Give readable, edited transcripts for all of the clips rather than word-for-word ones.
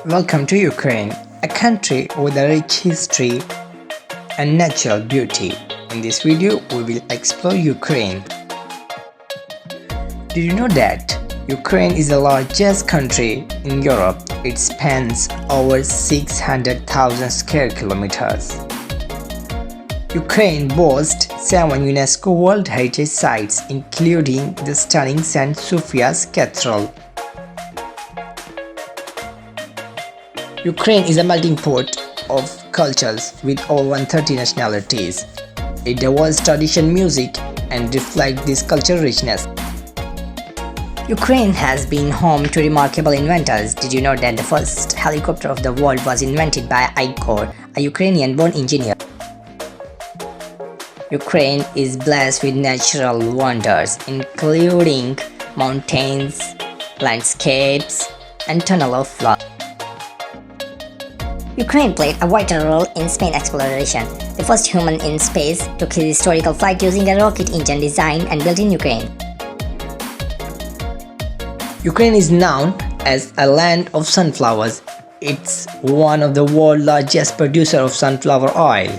Welcome to Ukraine, a country with a rich history and natural beauty. In this video, we will explore Ukraine. Did you know that Ukraine is the largest country in Europe? It spans over 600,000 square kilometers. Ukraine boasts 7 UNESCO World Heritage Sites, including the stunning St. Sophia's Cathedral. Ukraine is a melting pot of cultures with over 130 nationalities. It diverse tradition, music, and reflects this cultural richness. Ukraine has been home to remarkable inventors. Did you know that the first helicopter of the world was invented by Igor, a Ukrainian-born engineer? Ukraine is blessed with natural wonders, including mountains, landscapes, and tunnel of love. Ukraine played a vital role in space exploration. The first human in space took his historical flight using a rocket engine designed and built in Ukraine. Ukraine is known as a land of sunflowers. It's one of the world's largest producers of sunflower oil.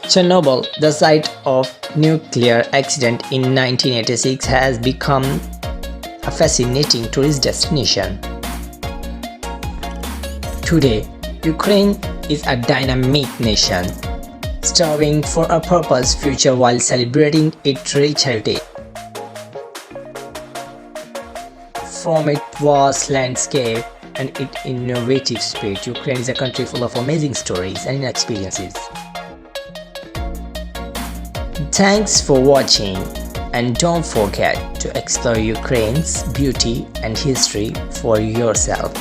Chernobyl, the site of nuclear accident in 1986, has become a fascinating tourist destination. Today, Ukraine is a dynamic nation, striving for a purpose future while celebrating its rich heritage. From its vast landscape and its innovative spirit, Ukraine is a country full of amazing stories and experiences. Thanks for watching, and don't forget to explore Ukraine's beauty and history for yourself.